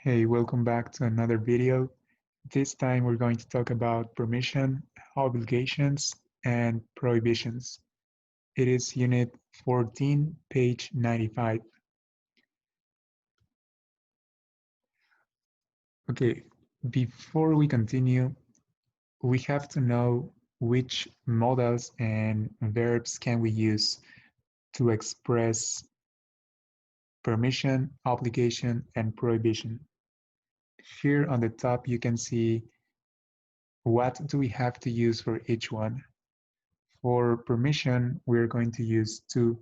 Hey, welcome back to another video. This time we're going to talk about permission, obligations, and prohibitions. It is Unit 14, page 95. Okay, before we continue, we have to know which modals and verbs can we use to express permission, obligation, and prohibition. Here on the top, you can see what do we have to use for each one. For permission, we're going to use two.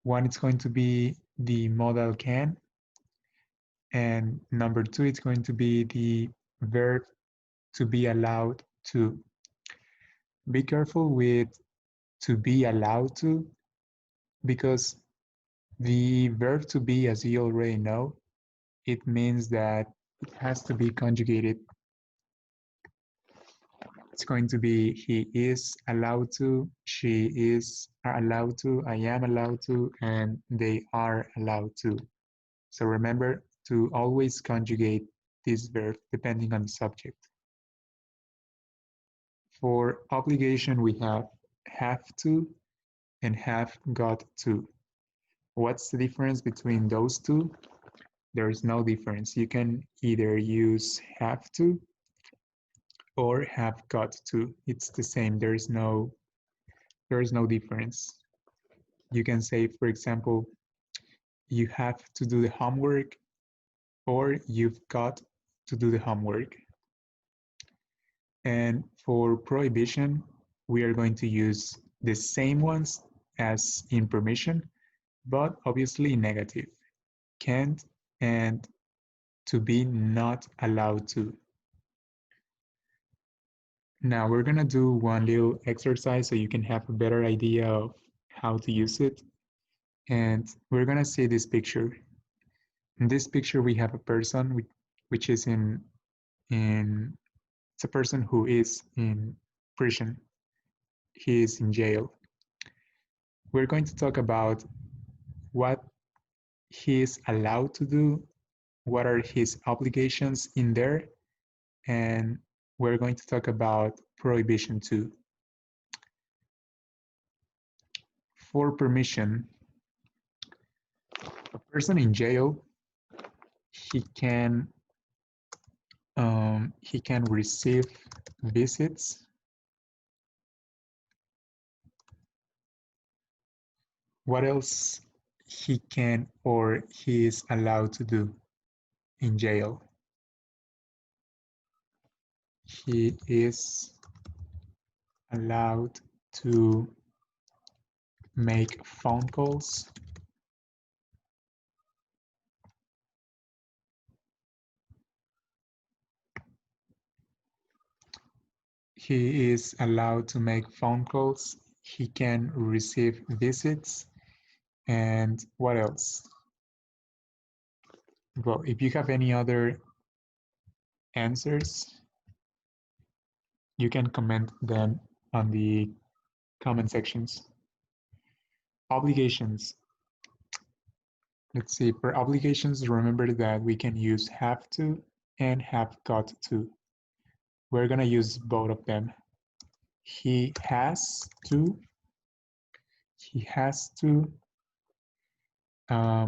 One is going to be the modal can, and number two, it's going to be the verb to be allowed to. Be careful with to be allowed to, because the verb to be, as you already know, it means that it has to be conjugated. It's going to be he is allowed to, she is allowed to, I am allowed to, and they are allowed to. So remember to always conjugate this verb depending on the subject. For obligation, we have to and have got to. What's the difference between those two? There is no difference. You can either use have to or have got to. It's the same. There is no difference. You can say, for example, you have to do the homework or you've got to do the homework. And for prohibition, we are going to use the same ones as in permission, but obviously negative. Can't and to be not allowed to. Now we're gonna do one little exercise so you can have a better idea of how to use it. And we're gonna see this picture. In this picture, we have a person which is it's a person who is in prison. He is in jail. We're going to talk about what he is allowed to do, what are his obligations in there, and we're going to talk about prohibition too. For permission, a person in jail, he can receive visits. What else he can or he is allowed to do in jail? He is allowed to make phone calls. He is allowed to make phone calls. He can receive visits. And what else? Well, if you have any other answers, you can comment them on the comment sections. Obligations. Let's see, for obligations, remember that we can use have to and have got to. We're gonna use both of them. He has to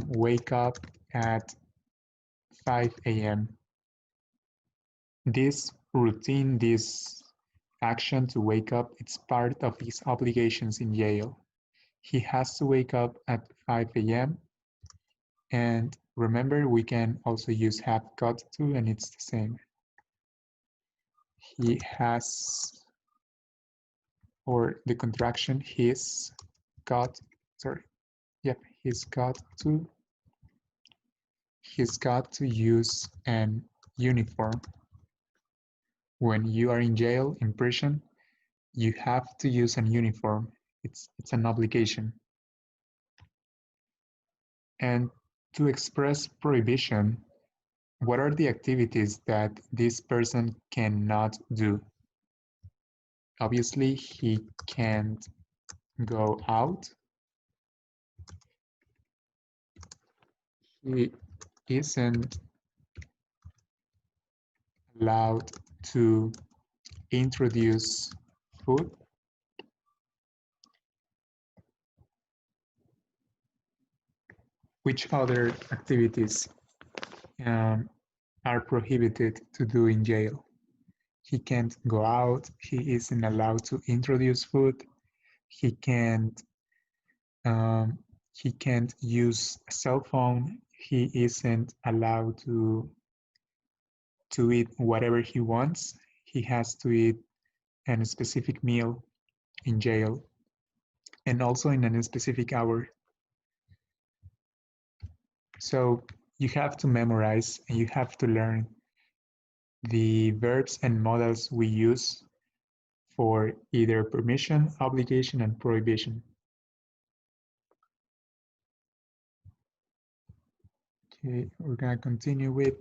wake up at 5 a.m. This routine, this action to wake up, it's part of his obligations in jail. He has to wake up at 5 a.m. And remember, we can also use have got to, and it's the same. He has, or the contraction, he's got to use an uniform. When you are in jail, in prison, you have to use an uniform. It's an obligation. And to express prohibition, what are the activities that this person cannot do? Obviously, he can't go out. He isn't allowed to introduce food. Which other activities um, are prohibited to do in jail? He can't go out. He isn't allowed to introduce food. He can't um, he can't use a cell phone. He isn't allowed to eat whatever he wants. He has to eat a specific meal in jail and also in a specific hour. So you have to memorize and you have to learn the verbs and modals we use for either permission, obligation, and prohibition. Okay, we're gonna continue with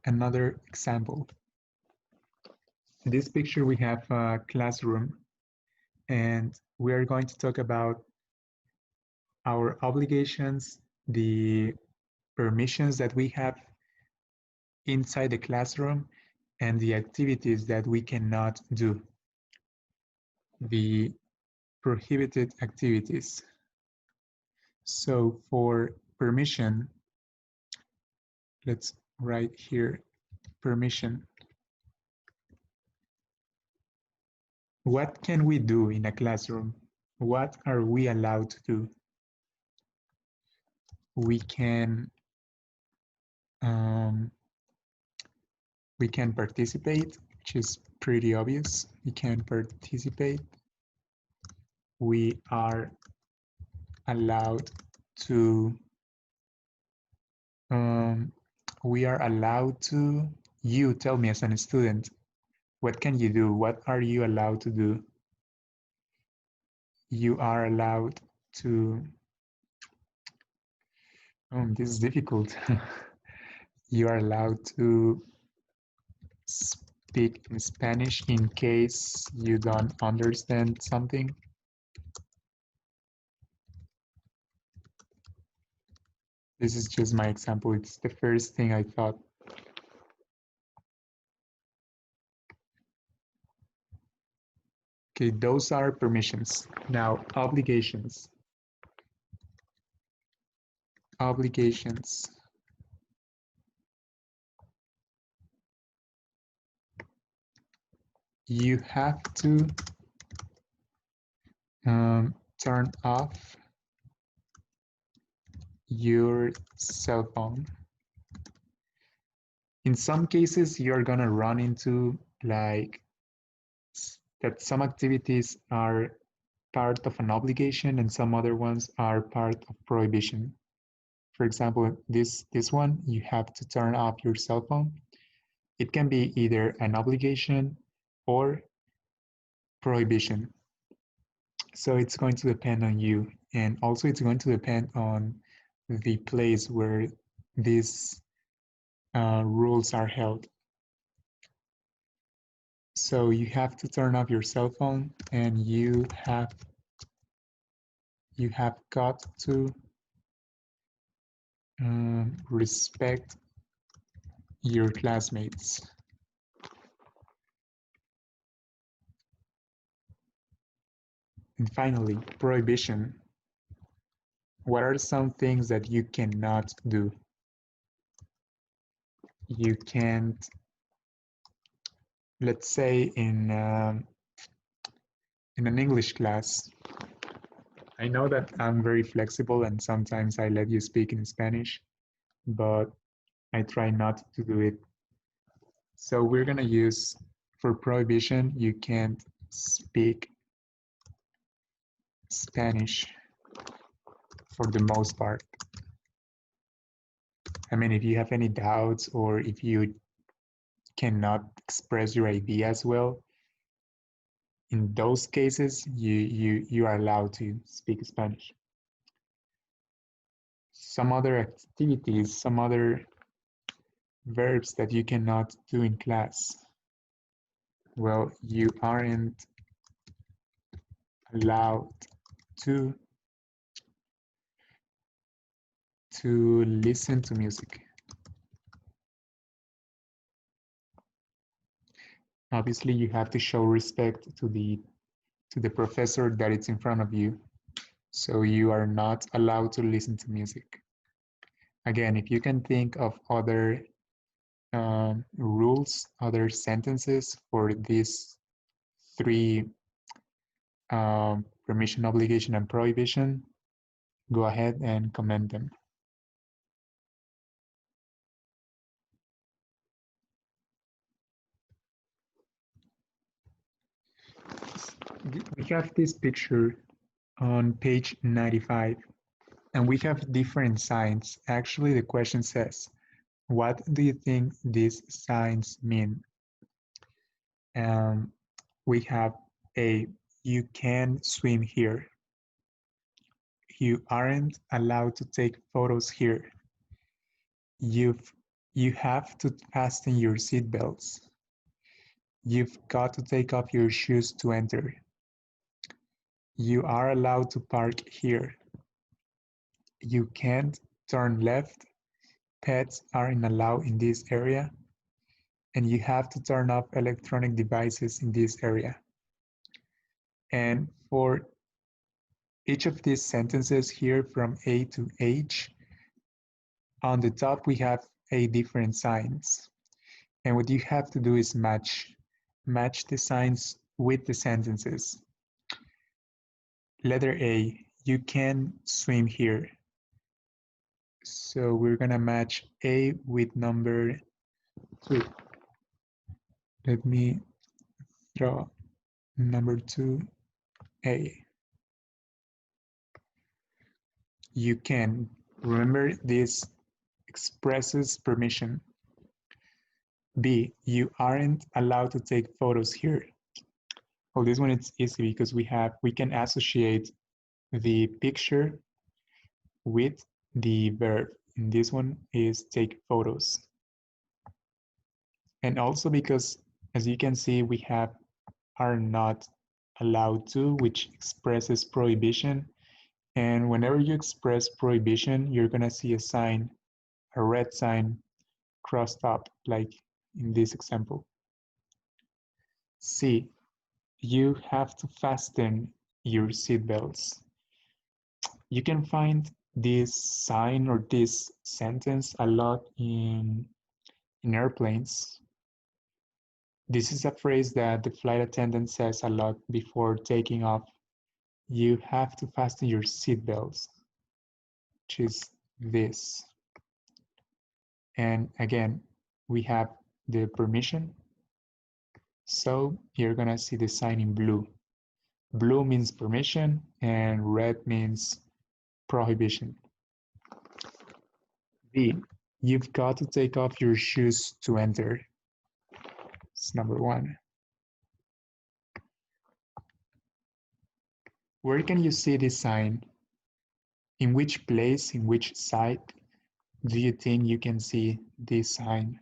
another example. In this picture, we have a classroom, and we are going to talk about our obligations, the permissions that we have inside the classroom, and the activities that we cannot do, the prohibited activities. So for permission, let's write here permission. What can we do in a classroom? What are we allowed to do? We can um, participate, which is pretty obvious. We can participate. We are allowed to we are allowed to. You tell me as a student, what can you do? What are you allowed to do? You are allowed to, this is difficult. You are allowed to speak in Spanish in case you don't understand something. This is just my example. It's the first thing I thought. Okay, those are permissions. Now, obligations. Obligations. You have to turn off your cell phone. In some cases, you're gonna run into like that some activities are part of an obligation and some other ones are part of prohibition. For example, this one, you have to turn off your cell phone. It can be either an obligation or prohibition. So it's going to depend on you. And also it's going to depend on the place where these rules are held. So you have to turn off your cell phone and you have got to respect your classmates. And finally, prohibition. What are some things that you cannot do? You can't, let's say in an English class, I know that I'm very flexible and sometimes I let you speak in Spanish, but I try not to do it. So we're gonna use, for prohibition, you can't speak Spanish for the most part. I mean, if you have any doubts or if you cannot express your ideas well, in those cases, you are allowed to speak Spanish. Some other activities, some other verbs that you cannot do in class. Well, you aren't allowed to listen to music. Obviously, you have to show respect to the professor that is in front of you. So you are not allowed to listen to music. Again, if you can think of other rules, other sentences for these three permission, obligation, and prohibition, go ahead and comment them. We have this picture on page 95, and we have different signs. Actually, the question says, what do you think these signs mean? Um, we have A, you can swim here. You aren't allowed to take photos here. You have to fasten your seatbelts. You've got to take off your shoes to enter. You are allowed to park here. You can't turn left. Pets aren't allowed in this area. And you have to turn off electronic devices in this area. And for each of these sentences here from A to H, on the top we have a different signs. And what you have to do is match the signs with the sentences. Letter A, you can swim here. So we're gonna match A with number 2. Let me draw number 2, A. You can. Remember, this expresses permission. B, you aren't allowed to take photos here. Well, this one it's easy because we can associate the picture with the verb. And this one is take photos. And also because, as you can see, we have are not allowed to, which expresses prohibition. And whenever you express prohibition, you're gonna see a sign, a red sign crossed up, like in this example. C, you have to fasten your seatbelts. You can find this sign or this sentence a lot in airplanes. This is a phrase that the flight attendant says a lot before taking off. You have to fasten your seatbelts, which is this. And again, we have the permission. So you're gonna see the sign in blue. Blue means permission and red means prohibition. B, you've got to take off your shoes to enter. It's number 1. Where can you see this sign? In which place, in which site do you think you can see this sign?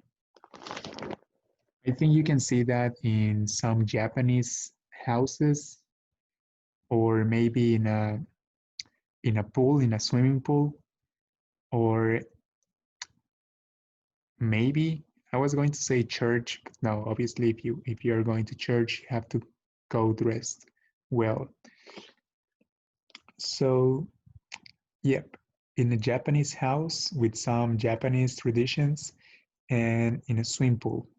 I think you can see that in some Japanese houses, or maybe in a pool, in a swimming pool, or maybe I was going to say church, but no, obviously if you are going to church, you have to go dressed well. So, yep, in a Japanese house with some Japanese traditions, and in a swimming pool,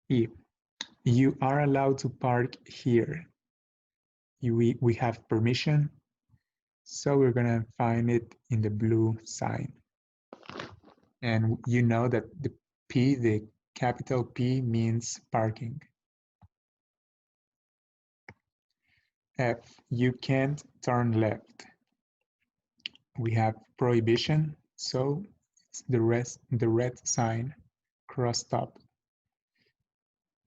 If you are allowed to park here, we have permission, so we're gonna find it in the blue sign. And you know that the P, the capital P, means parking. F, you can't turn left. We have prohibition, so it's the red sign crossed up.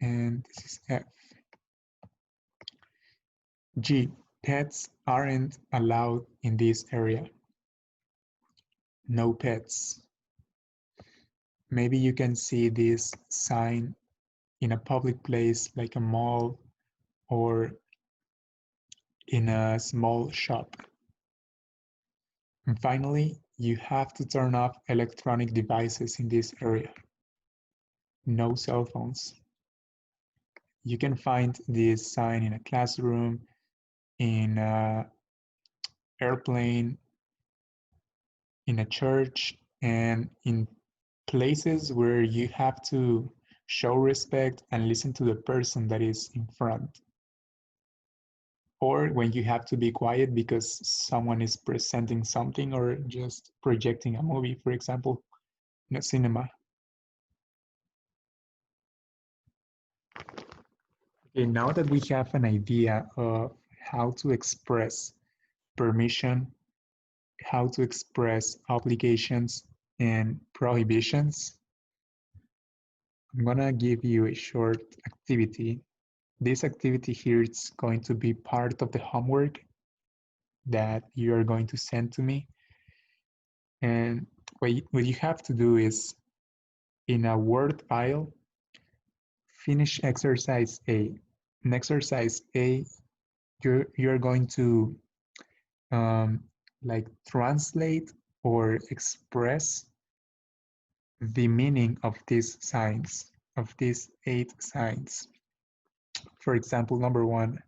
And this is F. G, pets aren't allowed in this area. No pets. Maybe you can see this sign in a public place like a mall or in a small shop. And finally, you have to turn off electronic devices in this area. no cell phones. You can find this sign in a classroom, in an airplane, in a church, and in places where you have to show respect and listen to the person that is in front. Or when you have to be quiet because someone is presenting something or just projecting a movie, for example, in a cinema. Okay, now that we have an idea of how to express permission, how to express obligations and prohibitions, I'm gonna give you a short activity. This activity here is going to be part of the homework that you are going to send to me. And what you have to do is, in a word file, finish exercise A. In exercise A, you're going to um, like translate or express the meaning of these signs, of these 8 signs. For example, number 1,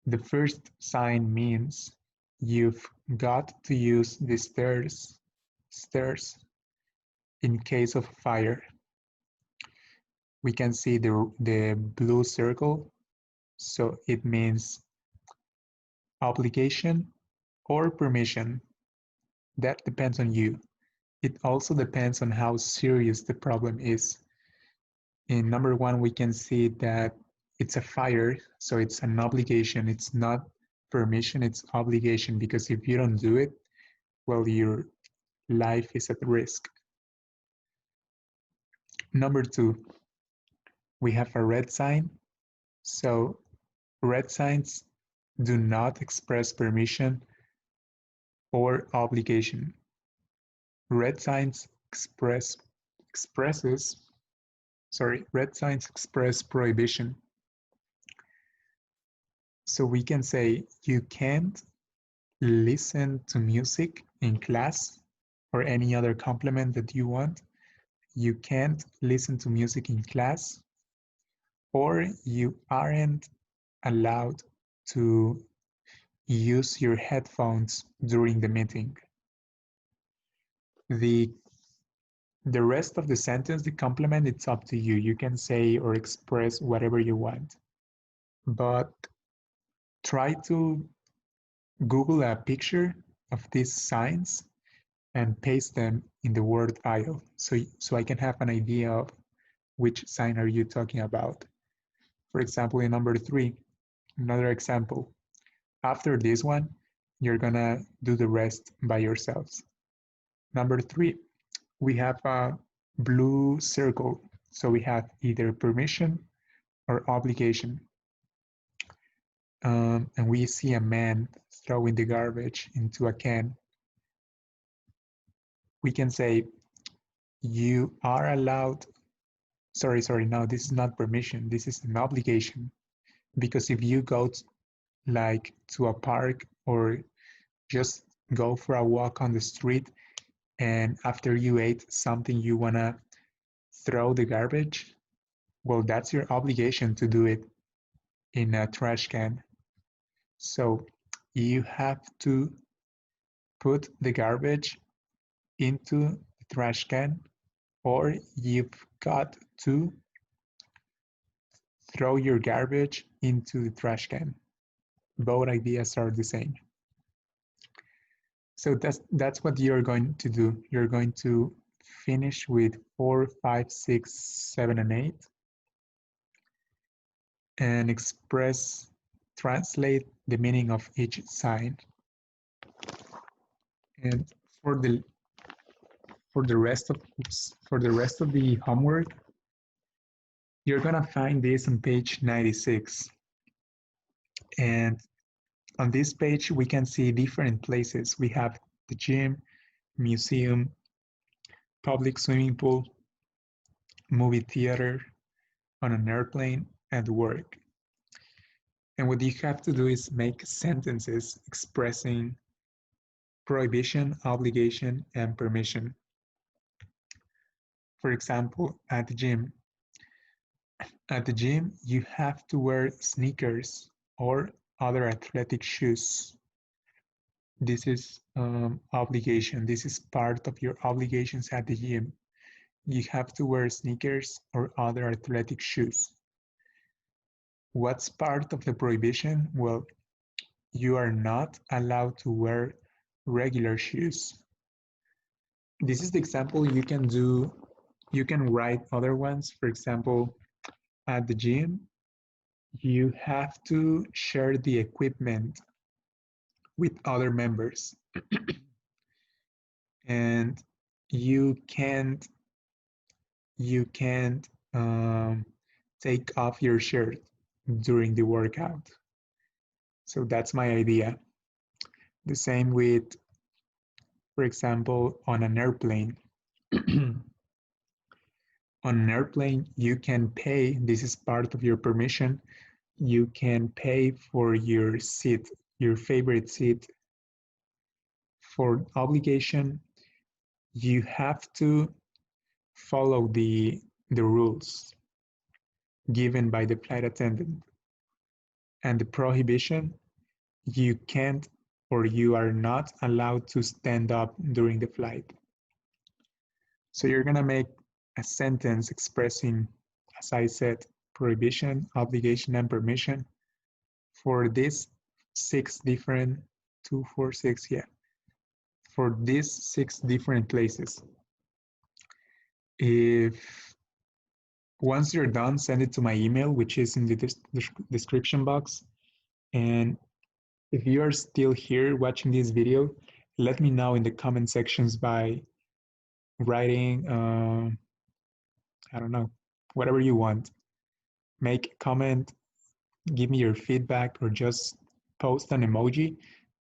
the first sign means you've got to use the stairs in case of fire. We can see the blue circle, so it means obligation or permission. That depends on you. It also depends on how serious the problem is. In number 1, we can see that it's a fire, so it's an obligation. It's not permission, it's obligation, because if you don't do it, well, your life is at risk. Number 2, we have a red sign. So red signs do not express permission or obligation. Red signs express prohibition. So we can say you can't listen to music in class or any other complement that you want. You can't listen to music in class, or you aren't allowed to use your headphones during the meeting. The rest of the sentence, the complement, it's up to you. You can say or express whatever you want. But try to Google a picture of these signs and paste them in the word file so I can have an idea of which sign are you talking about. For example, in number 3, another example. After this one, you're gonna do the rest by yourselves. Number 3, we have a blue circle. So we have either permission or obligation. And we see a man throwing the garbage into a can. We can say, you are allowed, no, this is not permission, this is an obligation. Because if you go to a park or just go for a walk on the street, and after you ate something you wanna throw the garbage, well, that's your obligation to do it in a trash can. So you have to put the garbage into the trash can, or you've got to throw your garbage into the trash can. Both ideas are the same. So that's what you're going to do. You're going to finish with 4, 5, 6, 7, and 8, and translate the meaning of each sign. And for the rest of the homework, you're gonna find this on page 96. And on this page, we can see different places. We have the gym, museum, public swimming pool, movie theater, on an airplane, and work. And what you have to do is make sentences expressing prohibition, obligation, and permission. For example, at the gym. At the gym, you have to wear sneakers or other athletic shoes. This is obligation. This is part of your obligations at the gym. You have to wear sneakers or other athletic shoes. What's part of the prohibition? Well, you are not allowed to wear regular shoes. This is the example you can do. You can write other ones. For example, at the gym, you have to share the equipment with other members, and you can't you can't take off your shirt during the workout. So that's my idea. The same with, for example, on an airplane. On an airplane, you can pay, this is part of your permission, you can pay for your seat, your favorite seat. For obligation, you have to follow the rules given by the flight attendant. And the prohibition, you can't or you are not allowed to stand up during the flight. So you're gonna make a sentence expressing, as I said, prohibition, obligation, and permission for these 6 different, 2, 4, 6, yeah, for these 6 different places. If once you're done, send it to my email, which is in the description box. And if you are still here watching this video, let me know in the comment sections by writing, I don't know, whatever you want. Make a comment, give me your feedback, or just post an emoji.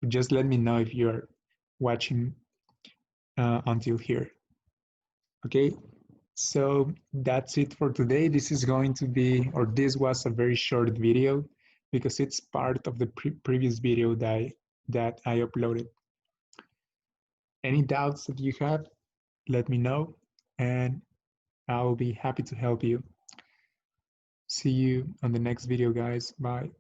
Just let me know if you're watching until here. Okay, so that's it for today. This is going to be, or this was a very short video because it's part of the previous video that I uploaded. Any doubts that you have, let me know, and I'll be happy to help you. See you on the next video, guys. Bye.